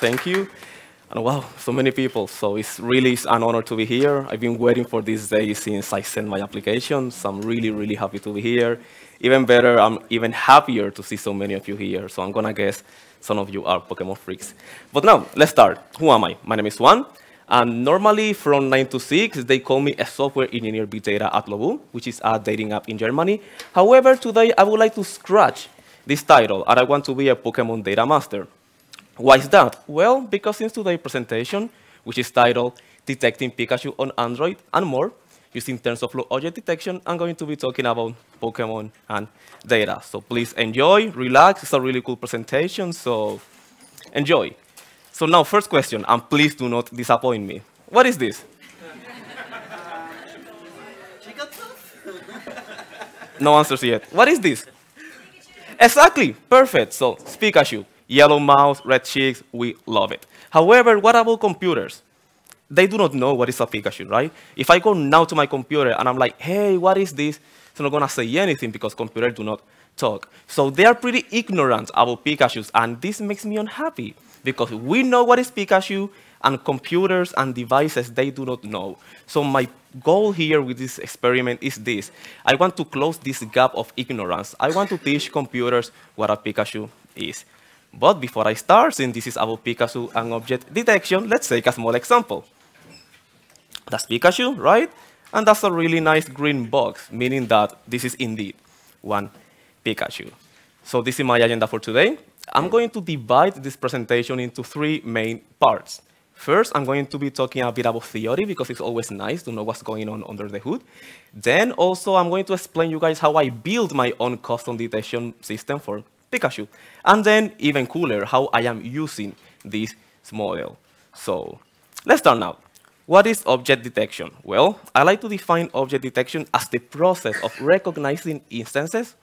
Thank you. And wow, so many people. So it's really an honor to be here. I've been waiting for this day since I sent my application. So I'm really, really happy to be here. Even better, I'm even happier to see so many of you here. So I'm going to guess some of you are Pokemon freaks. But now, let's start. Who am I? My name is Juan. And normally, from 9 to 6, they call me a software engineer big data at Lobu, which is a dating app in Germany. However, today, I would like to scratch this title, and I want to be a Pokemon data master. Why is that? Well, because in today's presentation, which is titled Detecting Pikachu on Android and More, using TensorFlow Object Detection, I'm going to be talking about Pokemon and data. So please enjoy, relax. It's a really cool presentation, so enjoy. So now, first question, and please do not disappoint me. What is this? No answers yet. What is this? Exactly, perfect. So, Pikachu. Yellow mouse, red cheeks, we love it. However, what about computers? They do not know what is a Pikachu, right? If I go now to my computer and I'm like, hey, what is this? It's not going to say anything because computers do not talk. So they are pretty ignorant about Pikachus, and this makes me unhappy because we know what is Pikachu, and computers and devices, they do not know. So my goal here with this experiment is this. I want to close this gap of ignorance. I want to teach computers what a Pikachu is. But before I start, since this is about Pikachu and object detection, let's take a small example. That's Pikachu, right? And that's a really nice green box, meaning that this is indeed one Pikachu. So this is my agenda for today. I'm going to divide this presentation into 3 main parts. First, I'm going to be talking a bit about theory, because it's always nice to know what's going on under the hood. Then also, I'm going to explain you guys how I build my own custom detection system for Pikachu. And then, even cooler, how I am using this model. So, let's start now. What is object detection? Well, I like to define object detection as the process of recognizing instances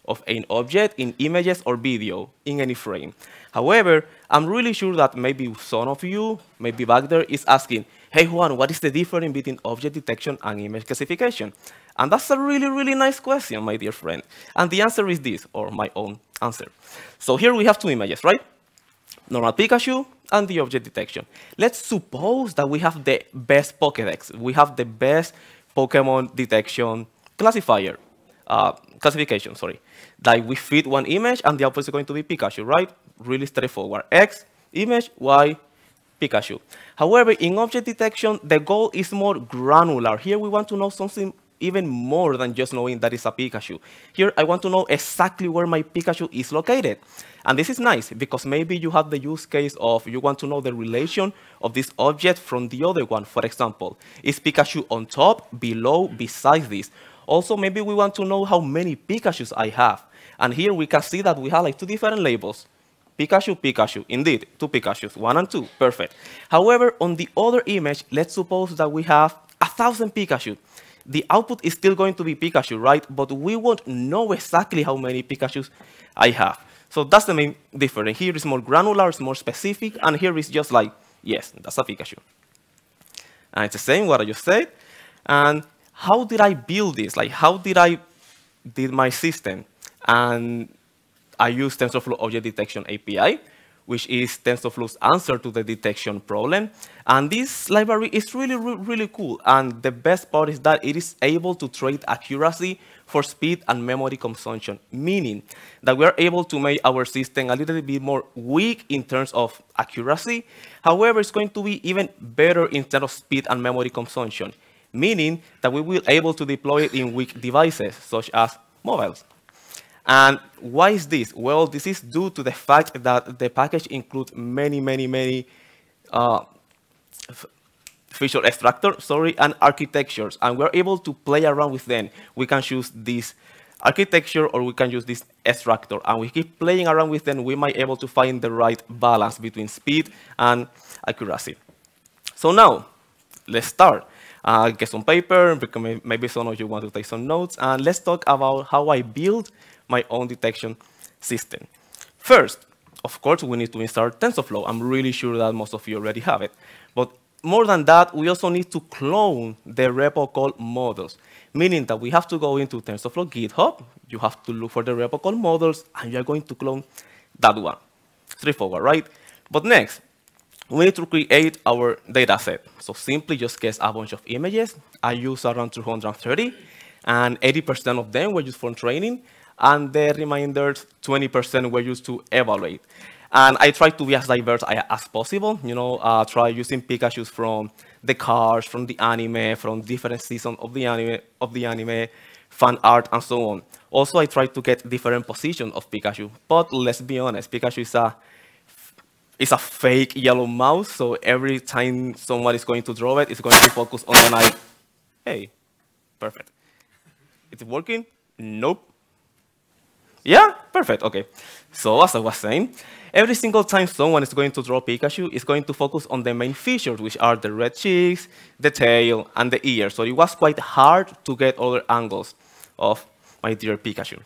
of an object in images or video in any frame. However, I'm really sure that maybe some of you, maybe back there, is asking, hey Juan, what is the difference between object detection and image classification? And that's a really, really nice question, my dear friend. And the answer is this, or my own answer. So here we have 2 images, right? Normal Pikachu and the object detection. Let's suppose that we have the best Pokédex. We have the best Pokemon detection classification. Like we feed one image and the output is going to be Pikachu, right? Really straightforward. X, image, Y, Pikachu. However, in object detection, the goal is more granular. Here we want to know something even more than just knowing that it's a Pikachu. Here I want to know exactly where my Pikachu is located. And this is nice because maybe you have the use case of you want to know the relation of this object from the other one. For example, is Pikachu on top, below, beside this? Also, maybe we want to know how many Pikachus I have. And here we can see that we have like 2 different labels. Pikachu, Pikachu. Indeed, 2 Pikachus, 1 and 2, perfect. However, on the other image, let's suppose that we have 1,000 Pikachu. The output is still going to be Pikachu, right? But we won't know exactly how many Pikachus I have. So that's the main difference. Here is more granular, it's more specific, and here is just like, yes, that's a Pikachu. And it's the same what I just said. And how did I build this? Like, how did I did my system? And I use TensorFlow Object Detection API, which is TensorFlow's answer to the detection problem. And this library is really, really cool. And the best part is that it is able to trade accuracy for speed and memory consumption, meaning that we are able to make our system a little bit more weak in terms of accuracy. However, it's going to be even better in terms of speed and memory consumption, meaning that we will be able to deploy it in weak devices, such as mobiles. And why is this? Well, this is due to the fact that the package includes many feature extractors, and architectures, and we're able to play around with them. We can choose this architecture or we can use this extractor, and we keep playing around with them. We might be able to find the right balance between speed and accuracy. So now, let's start. Get some paper, because maybe some of you want to take some notes, and let's talk about how I build my own detection system. First, of course, we need to install TensorFlow. I'm really sure that most of you already have it. But more than that, we also need to clone the repo called models, meaning that we have to go into TensorFlow GitHub. You have to look for the repo called models, and you're going to clone that one. Straightforward, right? But next, we need to create our data set. So simply just guess a bunch of images. I use around 230, and 80% of them were used for training, and the remainder 20% were used to evaluate. And I try to be as diverse as possible. Try using Pikachus from the cars, from the anime, from different seasons of the anime, fan art, and so on. Also, I try to get different positions of Pikachu. But let's be honest, Pikachu is a fake yellow mouse, so every time someone is going to draw it, it's going to focus on the knife. Hey, perfect. Is it working? Nope. Yeah, perfect, okay. So as I was saying, every single time someone is going to draw Pikachu, it's going to focus on the main features, which are the red cheeks, the tail, and the ears. So it was quite hard to get other angles of my dear Pikachu.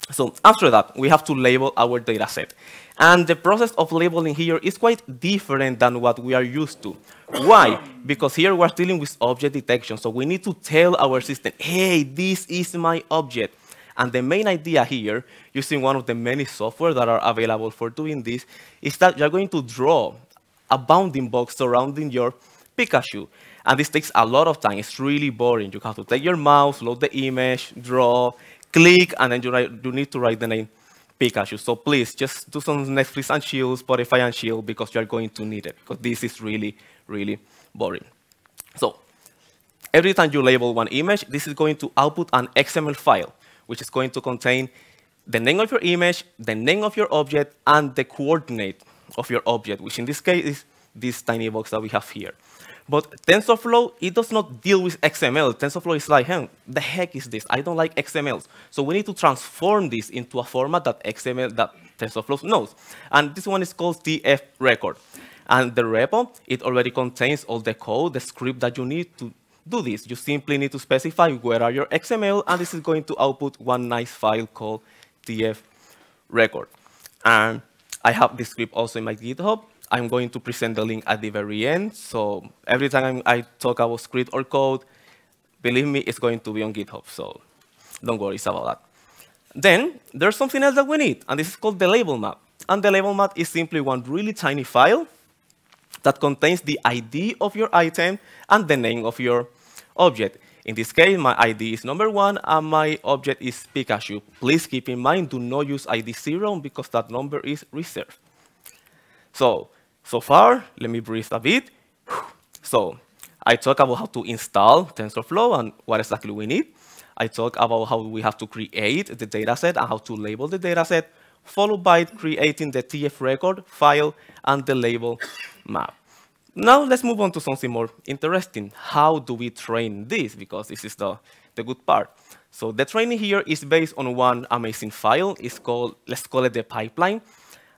So after that, we have to label our data set. And the process of labeling here is quite different than what we are used to. Why? Because here we're dealing with object detection. So we need to tell our system, hey, this is my object. And the main idea here, using one of the many software that are available for doing this, is that you're going to draw a bounding box surrounding your Pikachu. And this takes a lot of time. It's really boring. You have to take your mouse, load the image, draw, click, and then you need to write the name Pikachu. So please, just do some Netflix and chill, Spotify and chill, because you're going to need it, because this is really, really boring. So every time you label one image, this is going to output an XML file, which is going to contain the name of your image, the name of your object, and the coordinate of your object, which in this case is this tiny box that we have here. But TensorFlow, it does not deal with XML. TensorFlow is like, hey, the heck is this? I don't like XMLs. So we need to transform this into a format that TensorFlow knows. And this one is called TF record. And the repo, it already contains all the code, the script that you need to do this. You simply need to specify where are your XML, and this is going to output one nice file called TF record. And I have this script also in my GitHub. I'm going to present the link at the very end. So every time I talk about script or code, believe me, it's going to be on GitHub. So don't worry about that. Then there's something else that we need, and this is called the label map. And the label map is simply one really tiny file that contains the ID of your item and the name of your object. In this case, my ID is #1, and my object is Pikachu. Please keep in mind, do not use ID 0, because that number is reserved. So far, let me breathe a bit. So I talk about how to install TensorFlow and what exactly we need. I talk about how we have to create the dataset and how to label the dataset, followed by creating the TF record file and the label map. Now let's move on to something more interesting. How do we train this? Because this is the good part. So the training here is based on one amazing file. It's called, let's call it the pipeline.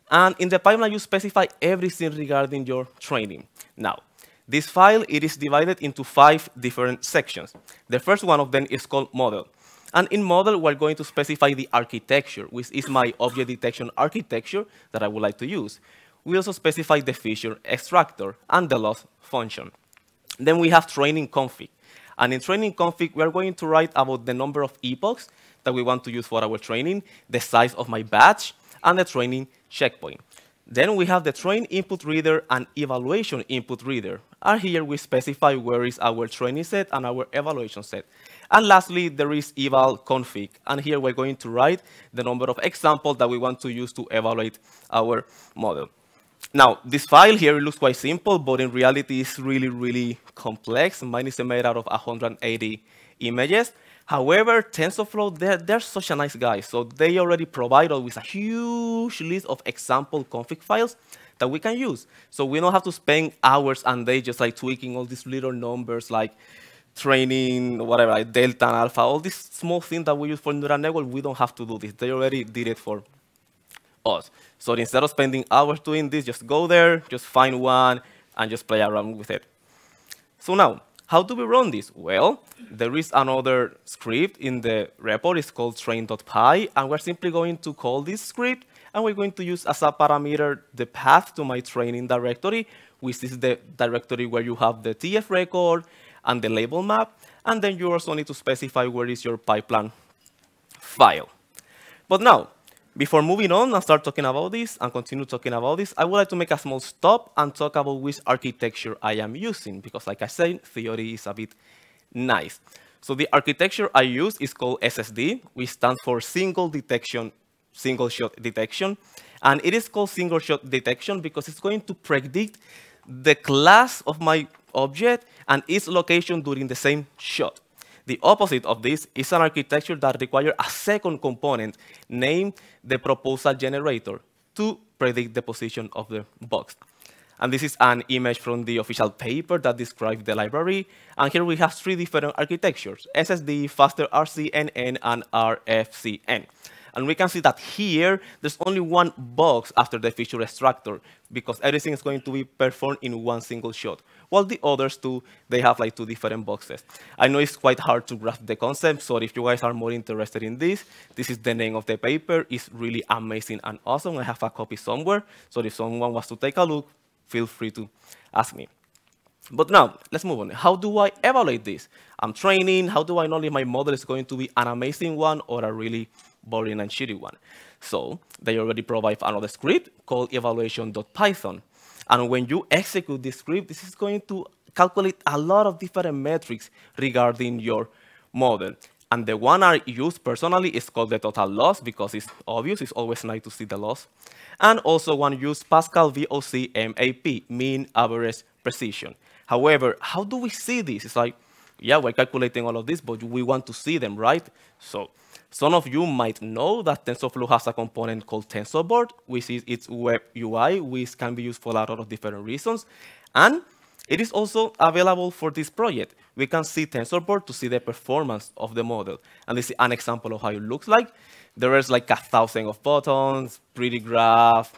And in the pipeline, you specify everything regarding your training. Now, this file, it is divided into 5 different sections. The first one of them is called model. And in model, we're going to specify the architecture, which is my object detection architecture that I would like to use. We also specify the feature extractor and the loss function. Then we have training config. And in training config, we are going to write about the number of epochs that we want to use for our training, the size of my batch, and the training checkpoint. Then we have the train input reader and evaluation input reader. And here we specify where is our training set and our evaluation set. And lastly, there is eval config. And here we're going to write the number of examples that we want to use to evaluate our model. Now, this file here looks quite simple, but in reality, it's really, really complex. Mine is made out of 180 images. However, TensorFlow, they're such a nice guy. So they already provide us with a huge list of example config files that we can use. So we don't have to spend hours and days just like tweaking all these little numbers like training, whatever, like delta and alpha, all these small things that we use for neural network. We don't have to do this. They already did it for us. So instead of spending hours doing this, just go there, just find one, and just play around with it. So now, how do we run this? Well, there is another script in the repo. It's called train.py, and we're simply going to call this script, and we're going to use as a parameter the path to my training directory, which is the directory where you have the TF record and the label map, and then you also need to specify where is your pipeline file. But now, Before moving on and start talking about this and continue talking about this, I would like to make a small stop and talk about which architecture I am using, because like I said, theory is a bit nice. So the architecture I use is called SSD, which stands for single shot detection. And it is called single shot detection because it's going to predict the class of my object and its location during the same shot. The opposite of this is an architecture that requires a second component named the proposal generator to predict the position of the box. And this is an image from the official paper that describes the library. And here we have 3 different architectures: SSD, faster RCNN, and RFCN. And we can see that here, there's only one box after the feature extractor, because everything is going to be performed in one single shot, while the others 2, they have like 2 different boxes. I know it's quite hard to grasp the concept, so if you guys are more interested in this is the name of the paper. It's really amazing and awesome. I have a copy somewhere, so if someone wants to take a look, feel free to ask me. But now, let's move on. How do I evaluate this? I'm training. How do I know if my model is going to be an amazing one or a really boring and shitty one? So they already provide another script called evaluation.python. And when you execute this script, this is going to calculate a lot of different metrics regarding your model. And the one I use personally is called the total loss, because it's obvious. It's always nice to see the loss. And also one use Pascal VOC MAP, mean average precision. However, how do we see this? It's like, yeah, we're calculating all of this, but we want to see them, right? So some of you might know that TensorFlow has a component called TensorBoard, which is its web UI, which can be used for a lot of different reasons. And it is also available for this project. We can see TensorBoard to see the performance of the model. And this is an example of how it looks like. There is like 1,000 of buttons, pretty graph,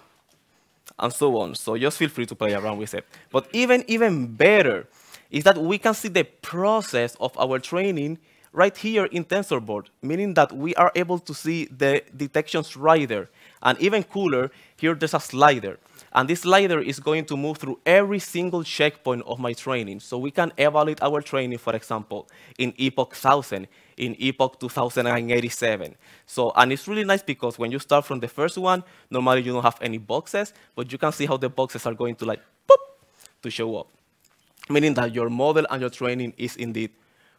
and so on. So just feel free to play around with it. But even better is that we can see the process of our training right here in TensorBoard, meaning that we are able to see the detections right there. And even cooler, here there's a slider. And this slider is going to move through every single checkpoint of my training. So we can evaluate our training, for example, in epoch 1000, in epoch 2087. So, and it's really nice because when you start from the first one, normally you don't have any boxes, but you can see how the boxes are going to like, pop, to show up. Meaning that your model and your training is indeed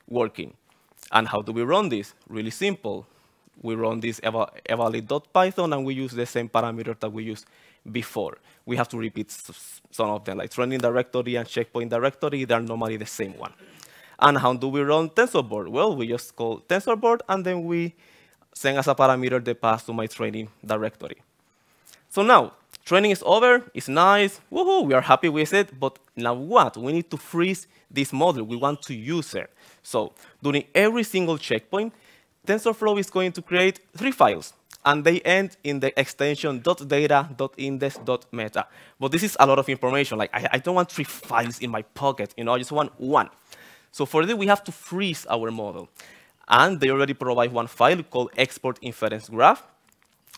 working. And how do we run this? Really simple. We run this evaluate.python, and we use the same parameter that we used before. We have to repeat some of them, like training directory and checkpoint directory. They're normally the same one. And how do we run TensorBoard? Well, we just call TensorBoard, and then we send as a parameter the path to my training directory. So now, training is over. It's nice. Woohoo, we are happy with it. But now what? We need to freeze this model. We want to use it. So during every single checkpoint, TensorFlow is going to create 3 files. And they end in the extension .data.index.meta. But this is a lot of information. Like, I don't want 3 files in my pocket. I just want 1. So for this, we have to freeze our model. And they already provide 1 file called export inference graph.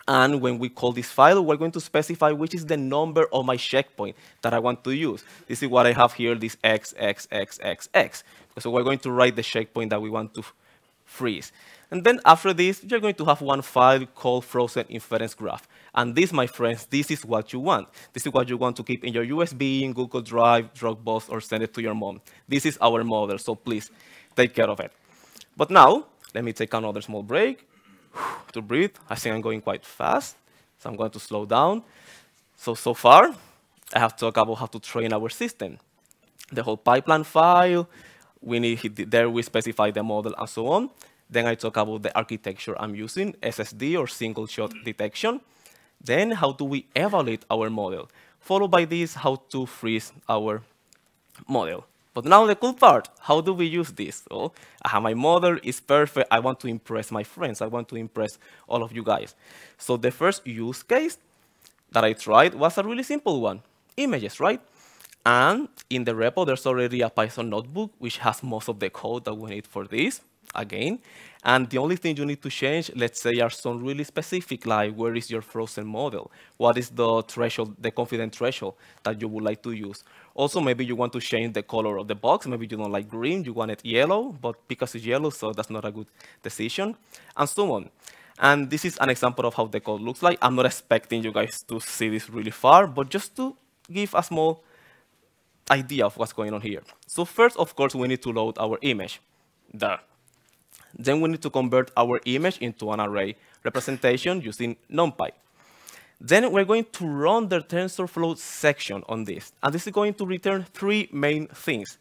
And when we call this file, we're going to specify which is the number of my checkpoint that I want to use. This is what I have here, this x. So we're going to write the checkpoint that we want to freeze. And then after this, you're going to have 1 file called frozen inference graph. And this, my friends, this is what you want. This is what you want to keep in your USB, in Google Drive, Dropbox, or send it to your mom. This is our model, so please take care of it. But now, let me take another small break to breathe. I think I'm going quite fast, so I'm going to slow down. So far, I have talked about how to train our system. The whole pipeline file, we specify the model and so on. Then I talk about the architecture I'm using, SSD or single shot detection. Then how do we evaluate our model? Followed by this, how to freeze our model. But now the cool part, how do we use this? So I have my model, it's perfect. I want to impress my friends. I want to impress all of you guys. So the first use case that I tried was a really simple one, images, right? And in the repo, there's already a Python notebook, which has most of the code that we need for this, again. And the only thing you need to change, let's say, are some really specific, like where is your frozen model? What is the threshold, the confidence threshold that you would like to use? Also, maybe you want to change the color of the box. Maybe you don't like green, you want it yellow, but because it's yellow, so that's not a good decision, and so on. And this is an example of how the code looks like. I'm not expecting you guys to see this really far, but just to give a small idea of what's going on here. So first, of course, we need to load our image. There. Then we need to convert our image into an array representation using NumPy. Then we're going to run the TensorFlow section on this. And this is going to return three main things.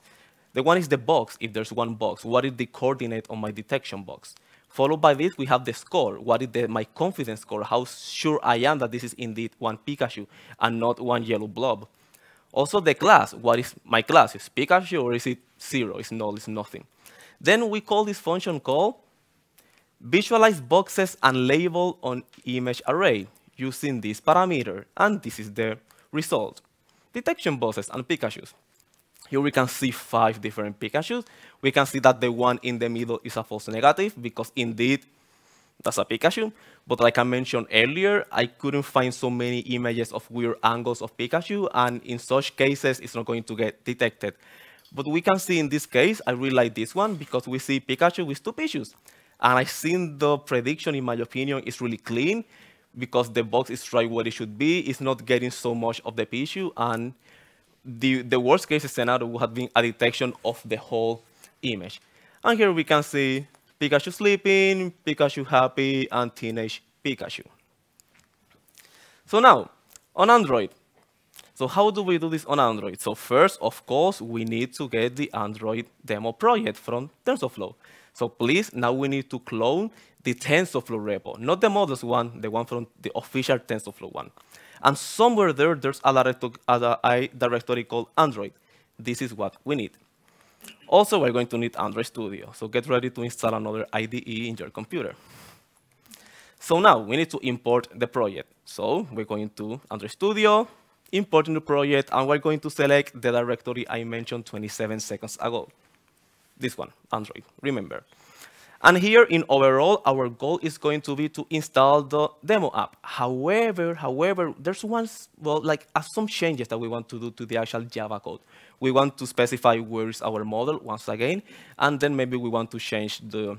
The one is the box, if there's one box. What is the coordinate on my detection box? Followed by this, we have the score. What is my confidence score? How sure I am that this is indeed one Pikachu and not one yellow blob? Also the class. What is my class? Is Pikachu or is it 0? It's null, it's nothing. Then we call this function called visualize boxes and label on image array using this parameter. And this is the result. Detection boxes and Pikachus. Here we can see 5 different Pikachus. We can see that the one in the middle is a false negative because indeed that's a Pikachu. But like I mentioned earlier, I couldn't find so many images of weird angles of Pikachu, and in such cases, it's not going to get detected. But we can see in this case, I really like this one because we see Pikachu with 2 Pichus. And I think the prediction, in my opinion, is really clean because the box is right where it should be. It's not getting so much of the Pichu, and the worst case scenario would have been a detection of the whole image. And here we can see Pikachu sleeping, Pikachu happy, and teenage Pikachu. So now, on Android. So how do we do this on Android? So first, of course, we need to get the Android demo project from TensorFlow. So please, now we need to clone the TensorFlow repo, not the models one, the one from the official TensorFlow one. And somewhere there, there's a directory called Android. This is what we need. Also, we're going to need Android Studio. So get ready to install another IDE in your computer. So now we need to import the project. So we're going to Android Studio, importing the project, and we're going to select the directory I mentioned 27 seconds ago. This one, Android, remember. And here in overall, our goal is going to be to install the demo app. However, there's some changes that we want to do to the actual Java code. We want to specify where is our model once again, and then maybe we want to change the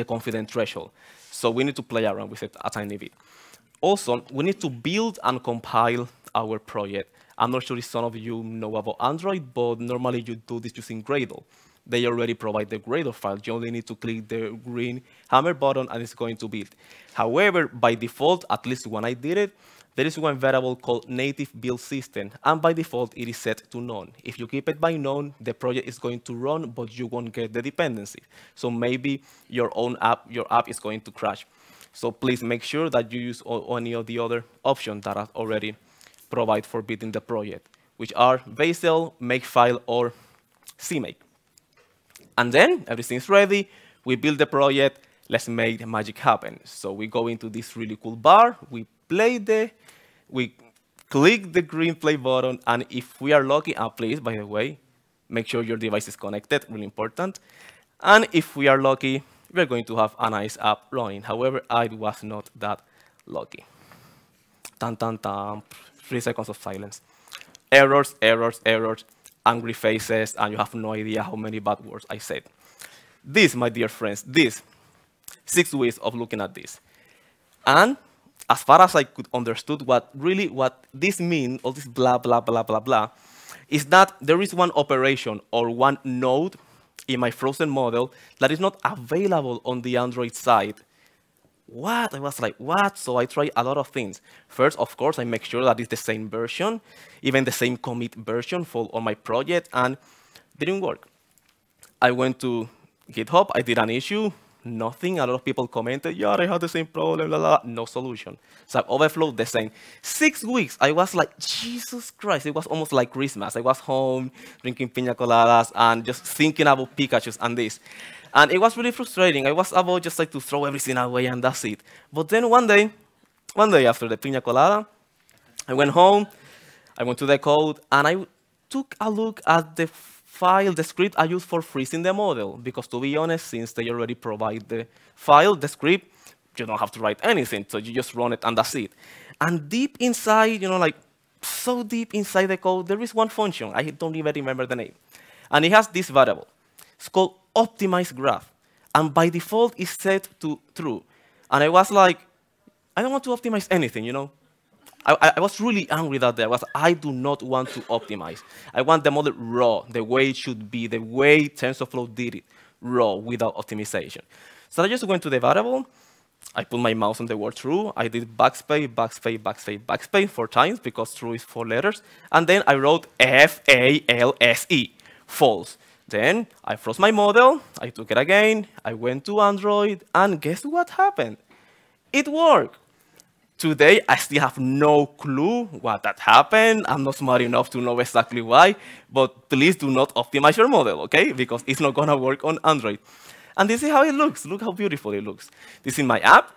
confidence threshold. So we need to play around with it a tiny bit. Also, we need to build and compile our project. I'm not sure if some of you know about Android, but normally you do this using Gradle. They already provide the Gradle file. You only need to click the green hammer button and it's going to build. However, by default, at least when I did it, there is one variable called native build system, and by default, it is set to none. If you keep it by none, the project is going to run, but you won't get the dependency. So maybe your app is going to crash. So please make sure that you use any of the other options that are already provided for building the project, which are Bazel, Makefile, or CMake. And then everything's ready. We build the project. Let's make the magic happen. So we go into this really cool bar. We click the green play button. And if we are lucky, please, by the way, make sure your device is connected, really important. And if we are lucky, we're going to have a nice app running. However, I was not that lucky. Tan, tan, tan. 3 seconds of silence. Errors, errors, errors. Angry faces, and you have no idea how many bad words I said. This, my dear friends, 6 ways of looking at this. And as far as I could understood what this means, all this blah, blah, blah, blah, blah, is that there is one operation or one node in my frozen model that is not available on the Android side. What? I was like, what? So I tried a lot of things. First, of course, I make sure that it's the same version, even the same commit version for on my project, and didn't work. I went to GitHub, I did an issue, nothing. A lot of people commented, yeah, I had the same problem, blah, blah, blah. No solution. So I overflowed the same. 6 weeks, I was like, Jesus Christ, it was almost like Christmas. I was home, drinking piña coladas, and just thinking about Pikachus and this. And it was really frustrating. I was about just like to throw everything away and that's it. But then one day after the piña colada, I went home, I went to the code, and I took a look at the file, the script I used for freezing the model. Because to be honest, since they already provide the file, the script, you don't have to write anything. So you just run it and that's it. And deep inside, like so deep inside the code, there is one function. I don't even remember the name. And it has this variable. It's called optimize graph. And by default, it's set to true. And I was like, I don't want to optimize anything, you know? I was really angry that day. I do not want to optimize. I want the model raw, the way it should be, the way TensorFlow did it, raw, without optimization. So I just went to the variable. I put my mouse on the word true. I did backspace, backspace, backspace, backspace 4 times because true is 4 letters. And then I wrote F-A-L-S-E, false. Then I froze my model. I took it again. I went to Android. And guess what happened? It worked. Today, I still have no clue what that happened. I'm not smart enough to know exactly why. But please do not optimize your model, OK? Because it's not going to work on Android. And this is how it looks. Look how beautiful it looks. This is my app.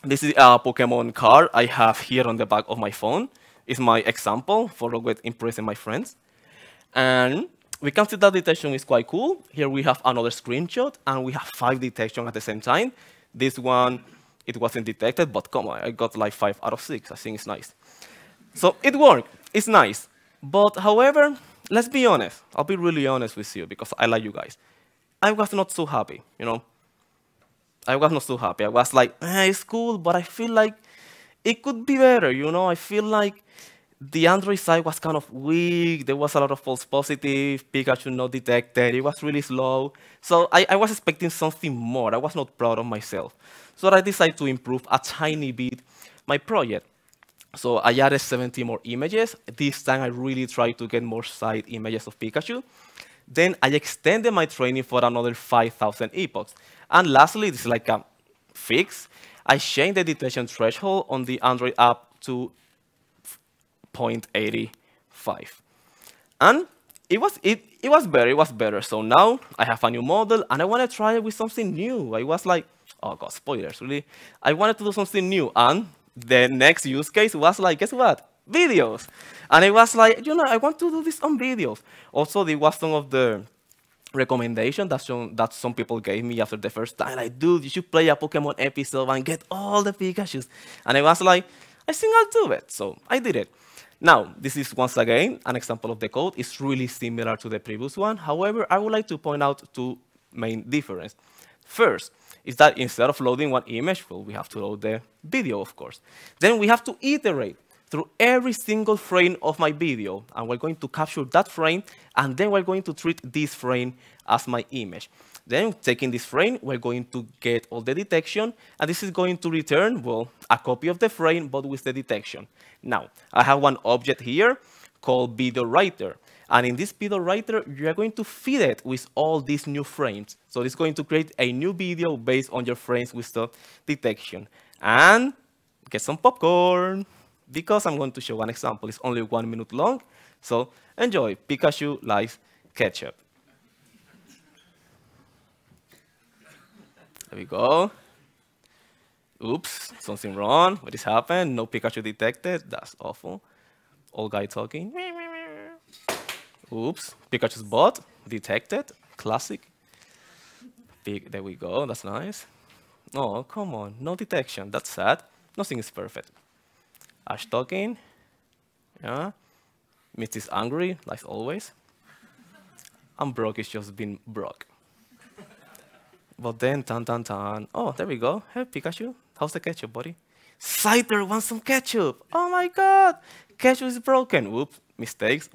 This is a Pokemon card I have here on the back of my phone. It's my example for impressing my friends. And we can see that detection is quite cool. Here we have another screenshot, and we have 5 detections at the same time. This one, it wasn't detected, but come on, I got like 5 out of 6. I think it's nice. So it worked. It's nice. But however, let's be honest. I'll be really honest with you because I like you guys. I was not so happy, you know. I was not so happy. I was like, it's cool, but I feel like it could be better, you know. I feel like the Android side was kind of weak. There was a lot of false positive. Pikachu not detected. It was really slow. So I was expecting something more. I was not proud of myself. So I decided to improve a tiny bit my project. So I added 70 more images. This time I really tried to get more side images of Pikachu. Then I extended my training for another 5,000 epochs. And lastly, this is like a fix. I changed the detection threshold on the Android app to 0.85. And it was better. So now I have a new model, and I want to try it with something new. I was like, oh God, spoilers, really? I wanted to do something new. And the next use case was like, guess what? Videos. And I was like, you know, I want to do this on videos. Also, there was some of the recommendation that some people gave me after the first time. Like, dude, you should play a Pokemon episode and get all the Pikachus. And I was like, I think I'll do it. So I did it. Now, this is once again an example of the code. It's really similar to the previous one. However, I would like to point out 2 main differences. First, is that instead of loading one image, well, we have to load the video, of course. Then we have to iterate through every single frame of my video. And we're going to capture that frame, and then we're going to treat this frame as my image. Then, taking this frame, we're going to get all the detection, and this is going to return, well, a copy of the frame, but with the detection. Now, I have one object here called video writer. And in this video writer, you're going to feed it with all these new frames. So it's going to create a new video based on your frames with the detection. And get some popcorn, because I'm going to show an example. It's only 1 minute long. So enjoy. Pikachu likes ketchup. There we go. Oops, something wrong. What is happened? No Pikachu detected. That's awful. Old guy talking. Oops, Pikachu's bot detected. Classic. There we go. That's nice. Oh, come on. No detection. That's sad. Nothing is perfect. Ash talking. Yeah. Mitch is angry, like always. And Brock is just being Brock. But then, tan. Oh, there we go. Hey, Pikachu. How's the ketchup, buddy? Scyther wants some ketchup. Oh my God. Ketchup is broken. Whoops, mistakes.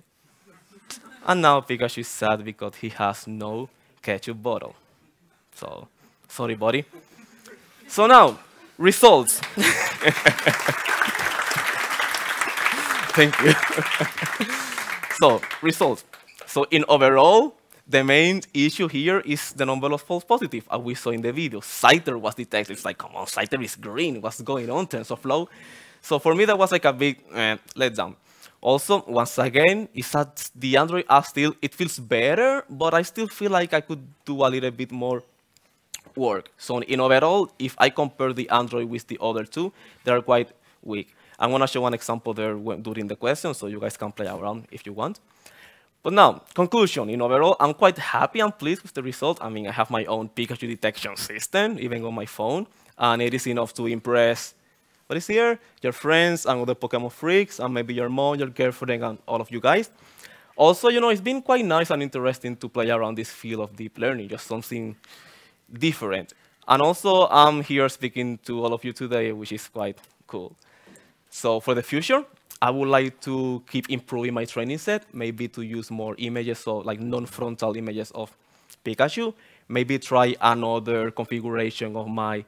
And now Pikachu is sad because he has no ketchup bottle. So, sorry, buddy. So now, results. Thank you. So, results. So in overall, the main issue here is the number of false positives, as we saw in the video. Scyther was detected. It's like, come on, Scyther is green. What's going on, TensorFlow? So for me, that was like a big letdown. Also, once again, it's that the Android app still, it feels better, but I still feel like I could do a little bit more work. So in overall, if I compare the Android with the other 2, they are quite weak. I'm going to show one example there during the question, so you guys can play around if you want. But now, conclusion. In overall, I'm quite happy and pleased with the result. I mean, I have my own Pikachu detection system, even on my phone, and it is enough to impress, what is here? Your friends and other Pokemon freaks, and maybe your mom, your girlfriend, and all of you guys. Also, you know, it's been quite nice and interesting to play around this field of deep learning, just something different. And also, I'm here speaking to all of you today, which is quite cool. So for the future, I would like to keep improving my training set, maybe to use more images, so like non-frontal images of Pikachu, maybe try another configuration of my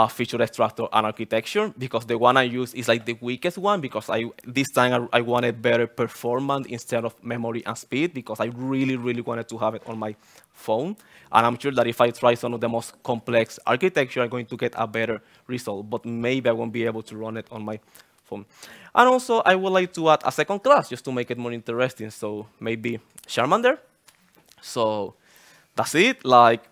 feature extractor and architecture, because the one I use is like the weakest one, because this time I wanted better performance instead of memory and speed, because I really, really wanted to have it on my phone. And I'm sure that if I try some of the most complex architecture, I'm going to get a better result, but maybe I won't be able to run it on my phone. And also, I would like to add a second class just to make it more interesting, so maybe Charmander. So that's it. Like,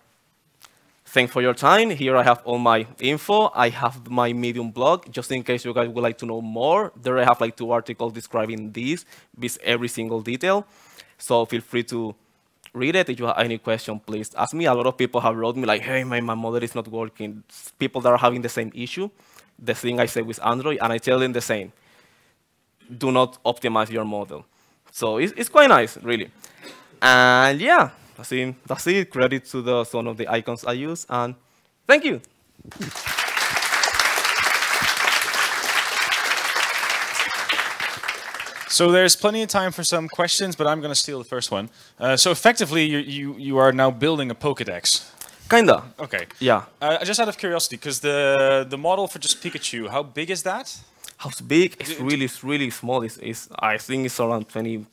thanks for your time. Here I have all my info. I have my Medium blog, just in case you guys would like to know more. There I have like 2 articles describing this with every single detail. So feel free to read it. If you have any question, please ask me. A lot of people have wrote me like, hey, my model is not working. People that are having the same issue, the thing I say with Android, and I tell them the same. Do not optimize your model. So it's quite nice, really. And yeah. That's it. Credit to some of the icons I use, and thank you. So there's plenty of time for some questions, but I'm going to steal the first one. So effectively, you are now building a Pokédex. Kinda. Okay. Yeah. Just out of curiosity, because the model for just Pikachu, how big is that? How big? It's really small. I think it's around 20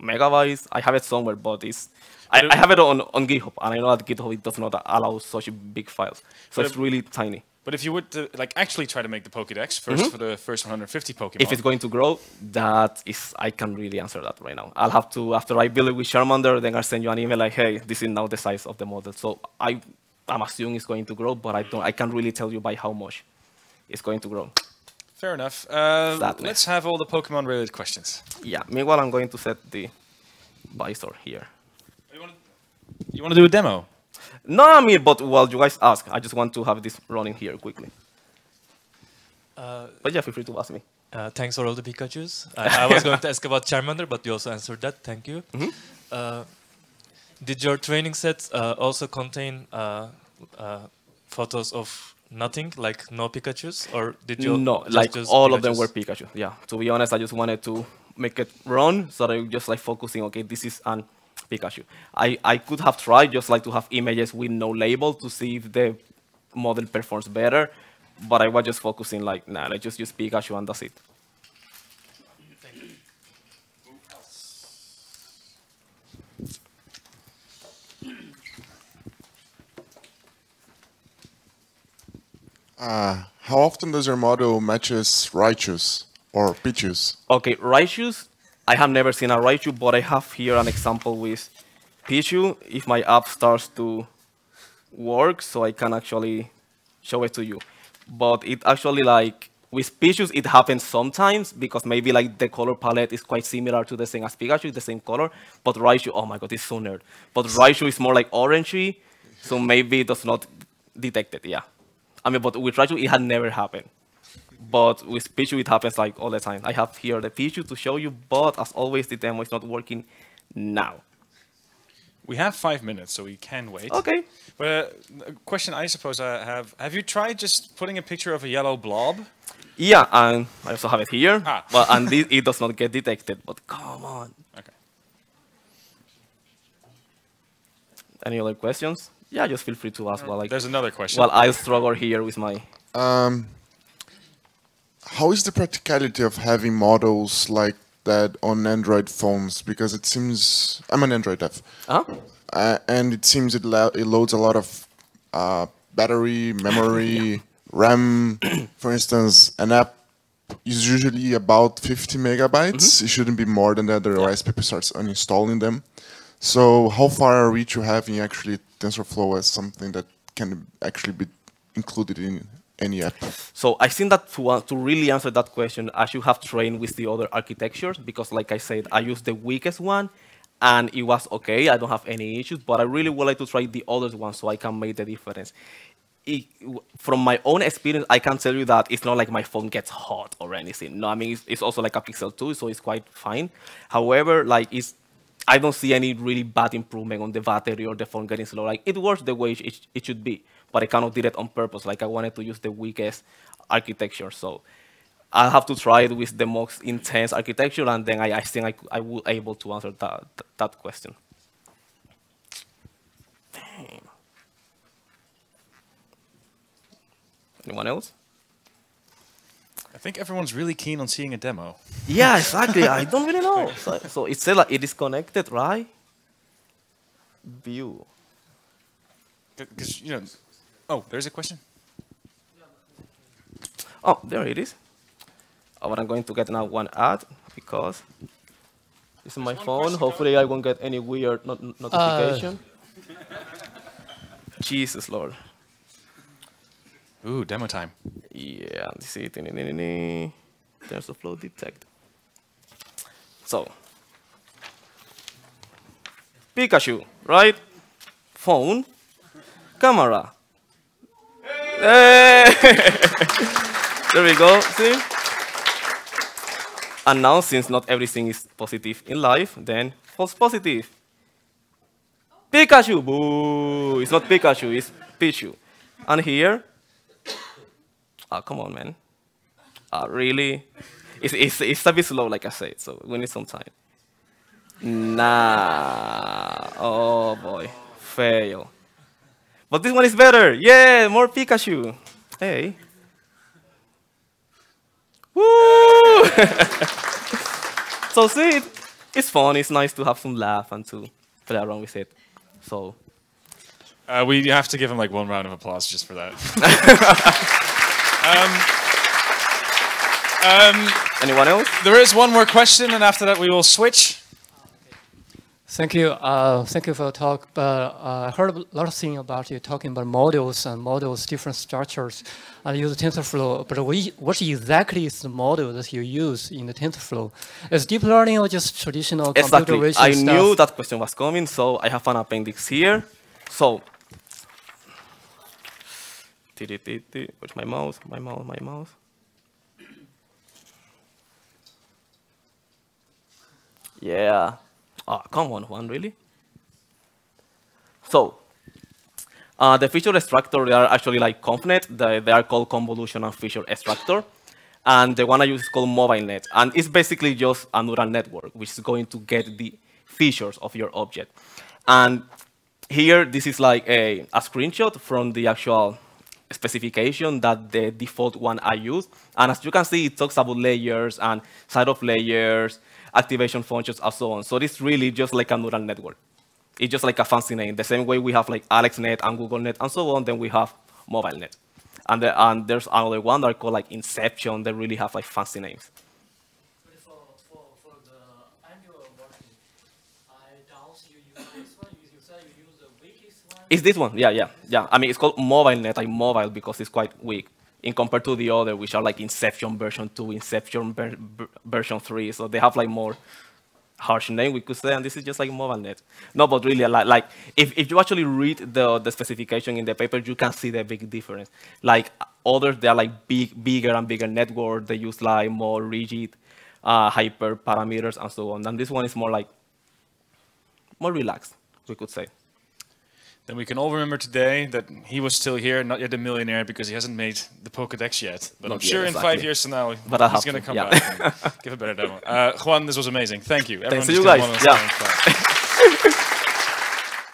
megabytes. I have it somewhere, but I have it on GitHub, and I know that GitHub it does not allow such big files, so it's really tiny. But if you would like actually try to make the Pokédex first for the first 150 Pokemon, if it's going to grow, I can't really answer that right now. I'll have to, after I build it with Charmander, then I'll send you an email like, hey, this is now the size of the model. So I'm assuming it's going to grow, but I can't really tell you by how much it's going to grow. Fair enough. Let's have all the Pokemon-related questions. Yeah. Meanwhile, I'm going to set the visor here. You want to do a demo? No, I mean, but while you guys ask, I just want to have this running here quickly. But yeah, feel free to ask me. Thanks for all the Pikachus. I was going to ask about Charmander, but you also answered that. Thank you. Did your training sets also contain photos of nothing, like no Pikachus? Or did you No, like all of them were Pikachu. Yeah, to be honest, I just wanted to make it run, so I just like focusing, okay, this is an Pikachu. I could have tried just like to have images with no label to see if the model performs better, but I was just focusing like, nah, let's just use Pikachu and that's it. How often does your model matches Raichus or Pichus? Okay, Raichus, I have never seen a Raichu, but I have here an example with Pichu. If my app starts to work, so I can actually show it to you. But it actually, like, with Pichus, it happens sometimes, because maybe like the color palette is quite similar to the same as Pikachu, the same color. But Raichu, oh my god, it's so nerd. But Raichu is more like orangey, so maybe it does not detect it, yeah. I mean, but with Raichu, it had never happened. But with Pichu, it happens like all the time. I have here the Pichu to show you, but as always, the demo is not working now. We have 5 minutes, so we can wait. Okay. But a question I suppose I have you tried just putting a picture of a yellow blob? Yeah, and I also have it here, Ah. and it does not get detected, but come on. Okay. Any other questions? Yeah, just feel free to ask. There's another question. Well, I'll struggle here with my... How is the practicality of having models like that on Android phones? Because it seems... I'm an Android dev. And it seems it loads a lot of battery, memory, RAM. For instance, an app is usually about 50 megabytes. It shouldn't be more than that, otherwise people starts uninstalling them. So how far are we to having actually TensorFlow as something that can actually be included in any app? So I think that to really answer that question, I should have trained with the other architectures, because like I said, I used the weakest one, and it was okay. I don't have any issues, but I really would like to try the other one so I can make the difference. From my own experience, I can tell you that it's not like my phone gets hot or anything. No, I mean, it's also like a Pixel 2, so it's quite fine. However, like I don't see any really bad improvement on the battery or the phone getting slow. Like, it works the way it should be, but I cannot did it on purpose. Like, I wanted to use the weakest architecture, so I'll have to try it with the most intense architecture, and then I think I will able to answer that question. Damn. Anyone else? I think everyone's really keen on seeing a demo. Yeah, exactly. I don't really know. So it said like it is connected, right? View. Because, you know... Oh, there's a question? Oh, there it is. Oh, but I'm going to get now one ad because this is my phone. Hopefully I won't get any weird notification. Jesus Lord. Ooh, demo time. Yeah, this is TensorFlow detect. So, Pikachu, right? Phone, camera. Hey! There we go, see? And now, since not everything is positive in life, then false positive. Pikachu, boo! It's not Pikachu, it's Pichu. And here, oh, come on, man. Really? It's a bit slow, like I said, so we need some time. Nah. Oh, boy. Fail. But this one is better. Yeah, more Pikachu. Hey. Woo! So see, it's fun. It's nice to have some laugh and to play around with it. So. We have to give him like one round of applause just for that. Anyone else? There is one more question, and after that we will switch. Thank you. Thank you for the talk. But I heard a lot of things about you talking about models and models, different structures. I use TensorFlow, but what exactly is the model that you use in the TensorFlow? Is deep learning or just traditional computer vision stuff? I knew that question was coming, so I have an appendix here. So, where's my mouse? My mouse. Yeah. Oh, come on, Juan, really? So, the feature extractor, they are actually like ConvNet. They are called convolution and feature extractor. And the one I use is called MobileNet. And it's basically just a neural network, which is going to get the features of your object. And here, this is like a screenshot from the actual specification that the default one I use. And as you can see, it talks about layers and side of layers, activation functions, and so on. So it's really just like a neural network. It's just like a fancy name. The same way we have like AlexNet and GoogleNet and so on, then we have MobileNet. And there's another one that are called like Inception. They really have like fancy names. But for the Android version, I doubt you use this one. You said you use the weakest one? It's this one, yeah. I mean, it's called MobileNet, like mobile, because it's quite weak in compared to the other, which are like Inception version 2, Inception version 3. So they have like more harsh name, we could say, and this is just like MobileNet. No, but really, like if you actually read the specification in the paper, you can see the big difference. Like others, they are like bigger and bigger network. They use like more rigid hyper parameters and so on. And this one is more like more relaxed, we could say. Then we can all remember today that he was still here, not yet a millionaire, because he hasn't made the Pokédex yet. But I'm sure in 5 years from now, he's going to come back and give a better demo. Juan, this was amazing. Thank you. Thanks to you guys. Yeah.